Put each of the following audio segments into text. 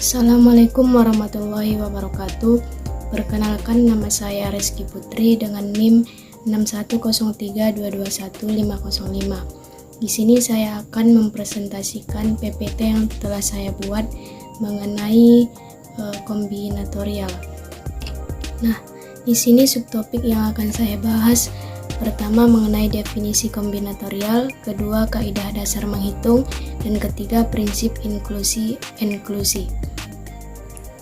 Assalamualaikum warahmatullahi wabarakatuh. Perkenalkan, nama saya Reski Putri dengan NIM 61032215505. Di sini saya akan mempresentasikan PPT yang telah saya buat mengenai kombinatorial. Nah, di sini subtopik yang akan saya bahas pertama mengenai definisi kombinatorial, kedua kaidah dasar menghitung, dan ketiga prinsip inklusi.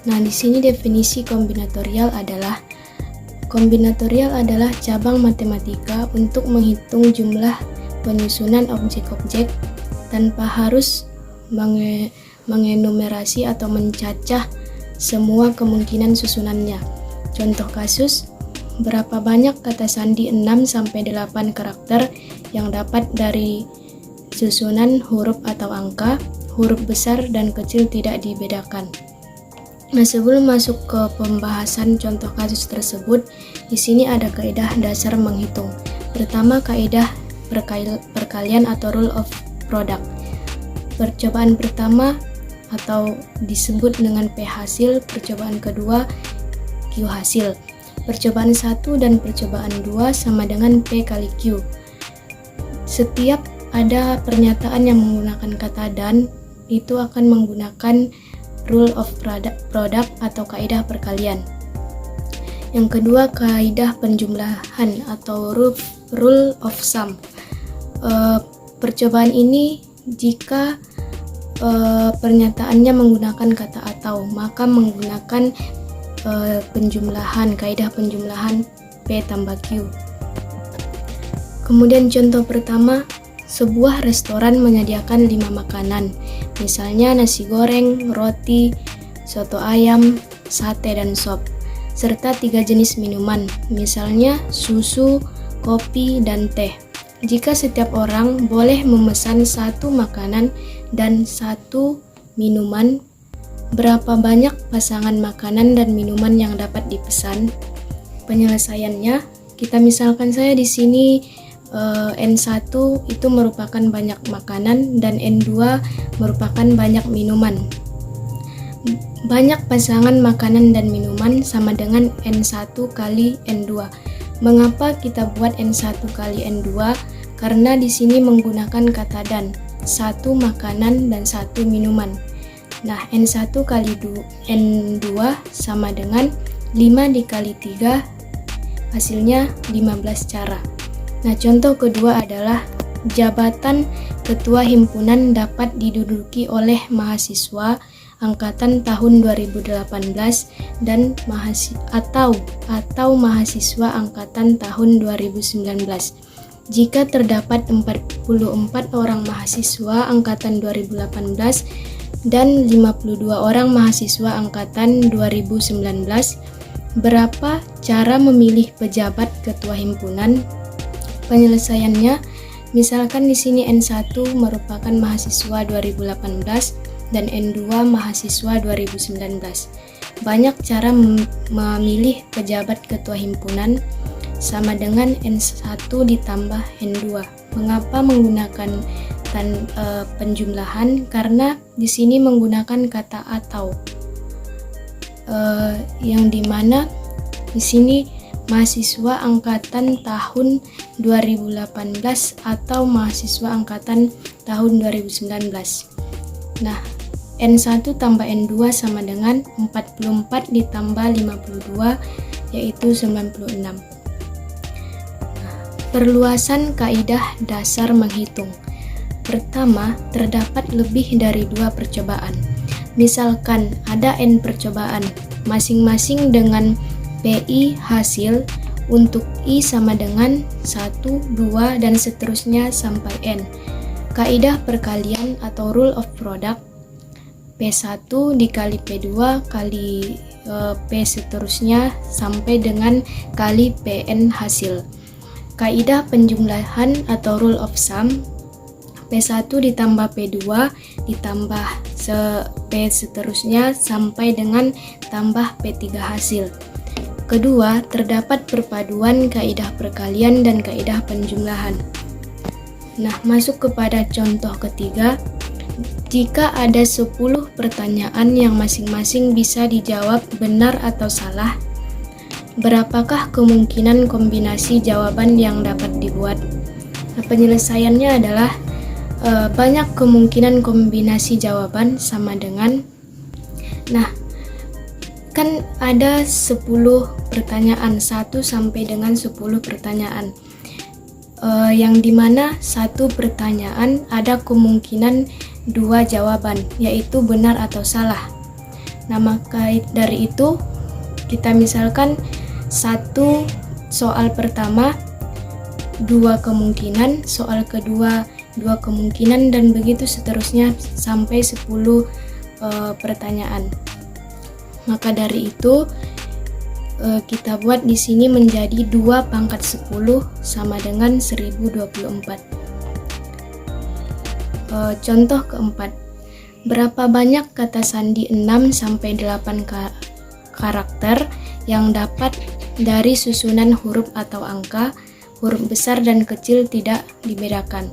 Nah, di sini definisi kombinatorial adalah cabang matematika untuk menghitung jumlah penyusunan objek-objek tanpa harus mengenumerasi atau mencacah semua kemungkinan susunannya. Contoh kasus, berapa banyak kata sandi 6-8 karakter yang dapat dari susunan huruf atau angka, huruf besar dan kecil tidak dibedakan. Nah, sebelum masuk ke pembahasan contoh kasus tersebut, di sini ada kaidah dasar menghitung. Pertama, kaidah perkalian atau rule of product. Percobaan pertama atau disebut dengan P hasil, percobaan kedua Q hasil. Percobaan 1 dan percobaan 2 sama dengan P kali Q. Setiap ada pernyataan yang menggunakan kata dan, itu akan menggunakan rule of product atau kaidah perkalian. Yang kedua, kaidah penjumlahan atau rule of sum. Percobaan ini jika pernyataannya menggunakan kata atau, maka menggunakan penjumlahan, kaidah penjumlahan P tambah Q. Kemudian contoh pertama, sebuah restoran menyediakan 5 makanan, misalnya nasi goreng, roti, soto ayam, sate dan sop, serta 3 jenis minuman, misalnya susu, kopi, dan teh. Jika setiap orang boleh memesan 1 makanan dan 1 minuman, berapa banyak pasangan makanan dan minuman yang dapat dipesan? Penyelesaiannya, kita misalkan saya di sini N1 itu merupakan banyak makanan dan N2 merupakan banyak minuman. Banyak pasangan makanan dan minuman sama dengan N1 kali N2. Mengapa kita buat N1 kali N2? Karena di sini menggunakan kata dan, 1 makanan dan 1 minuman. Nah, N1 kali N2 sama dengan 5 dikali 3, hasilnya 15 cara. Nah, contoh kedua adalah jabatan ketua himpunan dapat diduduki oleh mahasiswa angkatan tahun 2018 dan atau mahasiswa angkatan tahun 2019. Jika terdapat 44 orang mahasiswa angkatan 2018 dan 52 orang mahasiswa angkatan 2019, berapa cara memilih pejabat ketua himpunan? Penyelesaiannya, misalkan di sini N1 merupakan mahasiswa 2018 dan N2 mahasiswa 2019. Banyak cara memilih pejabat ketua himpunan sama dengan N1 ditambah N2. Mengapa menggunakan penjumlahan? Karena di sini menggunakan kata atau, yang dimana di sini mahasiswa angkatan tahun 2018 atau mahasiswa angkatan tahun 2019. Nah, N1 tambah N2 sama dengan 44 ditambah 52, yaitu 96. Perluasan kaidah dasar menghitung. Pertama, terdapat lebih dari 2 percobaan. Misalkan ada N percobaan, masing-masing dengan PI hasil, untuk I sama dengan 1, 2, dan seterusnya sampai N. Kaidah perkalian atau rule of product, P1 dikali P2 kali P seterusnya sampai dengan kali PN hasil. Kaidah penjumlahan atau rule of sum, P1 ditambah P2 ditambah P seterusnya sampai dengan tambah P3 hasil. Kedua, terdapat perpaduan kaidah perkalian dan kaidah penjumlahan. Nah, masuk kepada contoh ketiga. Jika ada 10 pertanyaan yang masing-masing bisa dijawab benar atau salah, berapakah kemungkinan kombinasi jawaban yang dapat dibuat? Nah, penyelesaiannya adalah banyak kemungkinan kombinasi jawaban sama dengan, kan ada 10 pertanyaan, 1 sampai dengan 10 pertanyaan, yang dimana satu pertanyaan ada kemungkinan 2 jawaban, yaitu benar atau salah. Nah, maka dari itu kita misalkan satu soal pertama 2 kemungkinan, soal kedua 2 kemungkinan, dan begitu seterusnya sampai 10 pertanyaan. Maka dari itu kita buat di sini menjadi 2 pangkat 10 sama dengan 1024. Contoh keempat, berapa banyak kata sandi 6 sampai 8 karakter yang dapat dari susunan huruf atau angka, huruf besar dan kecil tidak dibedakan?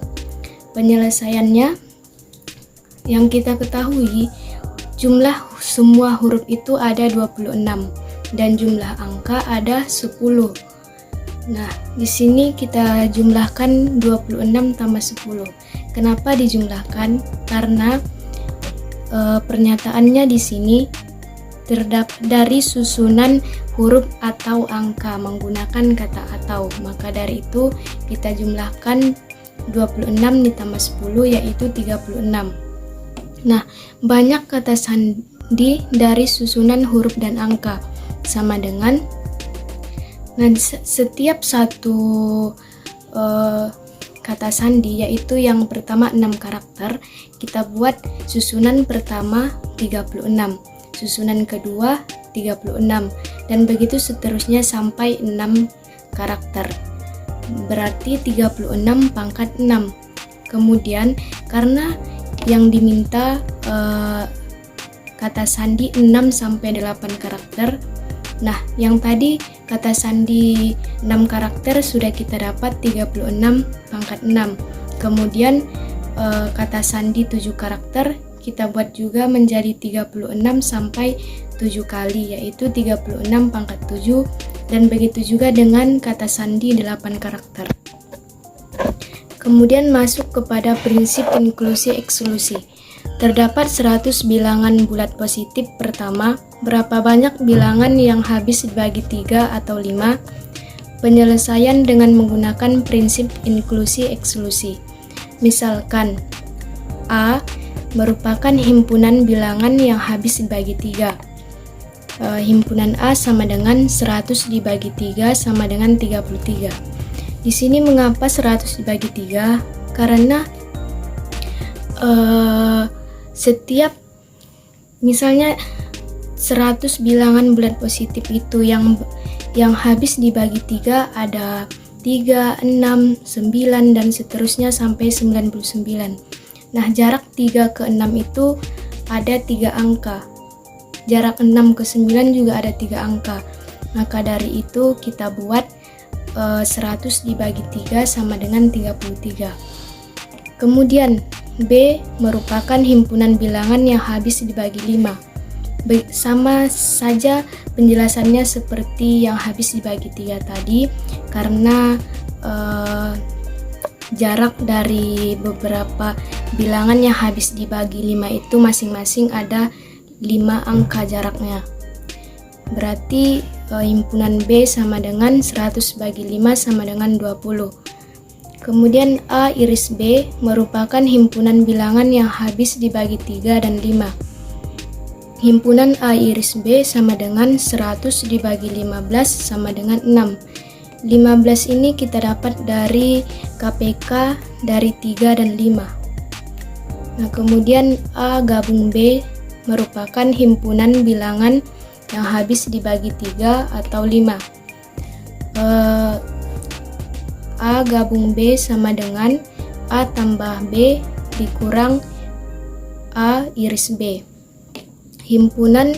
Penyelesaiannya, yang kita ketahui jumlah semua huruf itu ada 26 dan jumlah angka ada 10. Nah, di sini kita jumlahkan 26 tambah 10. Kenapa dijumlahkan? Karena pernyataannya di sini terdapat dari susunan huruf atau angka menggunakan kata atau. Maka dari itu kita jumlahkan 26 ditambah 10 yaitu 36. Nah, banyak kata sandi dari susunan huruf dan angka sama dengan, setiap satu kata sandi, yaitu yang pertama 6 karakter, kita buat susunan pertama 36, susunan kedua 36, dan begitu seterusnya sampai 6 karakter. Berarti 36 pangkat 6. Kemudian karena yang diminta kata sandi 6 sampai 8 karakter. Nah, yang tadi kata sandi 6 karakter sudah kita dapat 36 pangkat 6. Kemudian kata sandi 7 karakter kita buat juga menjadi 36 sampai 7 kali, yaitu 36 pangkat 7, dan begitu juga dengan kata sandi 8 karakter. Kemudian masuk kepada prinsip inklusi eksklusi. Terdapat 100 bilangan bulat positif pertama. Berapa banyak bilangan yang habis dibagi 3 atau 5? Penyelesaian dengan menggunakan prinsip inklusi eksklusi. Misalkan A merupakan himpunan bilangan yang habis dibagi 3. Himpunan A sama dengan 100 dibagi 3 sama dengan 33. Di sini mengapa 100 dibagi 3? Karena setiap misalnya 100 bilangan bulat positif itu yang habis dibagi 3 ada 3, 6, 9 dan seterusnya sampai 99. Nah, jarak 3 ke 6 itu ada 3 angka. Jarak 6 ke 9 juga ada 3 angka. Maka dari itu kita buat 100 dibagi 3 sama dengan 33. Kemudian B merupakan himpunan bilangan yang habis dibagi 5. Sama saja penjelasannya seperti yang habis dibagi 3 tadi, karena jarak dari beberapa bilangan yang habis dibagi 5 itu masing-masing ada 5 angka jaraknya. Berarti himpunan B sama dengan 100 bagi 5 sama dengan 20. Kemudian A iris B merupakan himpunan bilangan yang habis dibagi 3 dan 5. Himpunan A iris B sama dengan 100 dibagi 15 sama dengan 6. 15 ini kita dapat dari KPK dari 3 dan 5. Nah, kemudian A gabung B merupakan himpunan bilangan yang habis dibagi 3 atau 5. A gabung B sama dengan A tambah B dikurang A iris B. Himpunan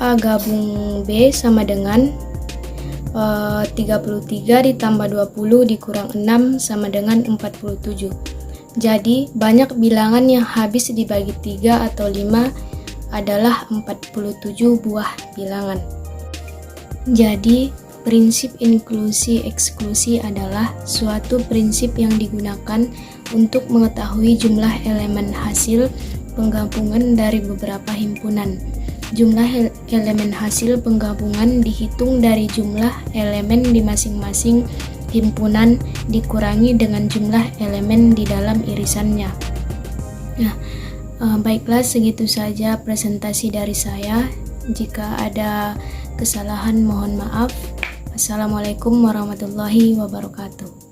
A gabung B sama dengan 33 ditambah 20 dikurang 6 sama dengan 47. Jadi, banyak bilangan yang habis dibagi 3 atau 5 adalah 47 buah bilangan. Jadi, prinsip inklusi eksklusi adalah suatu prinsip yang digunakan untuk mengetahui jumlah elemen hasil penggabungan dari beberapa himpunan. Jumlah elemen hasil penggabungan dihitung dari jumlah elemen di masing-masing himpunan dikurangi dengan jumlah elemen di dalam irisannya. Nah, baiklah, segitu saja presentasi dari saya. Jika ada kesalahan mohon maaf. Assalamualaikum warahmatullahi wabarakatuh.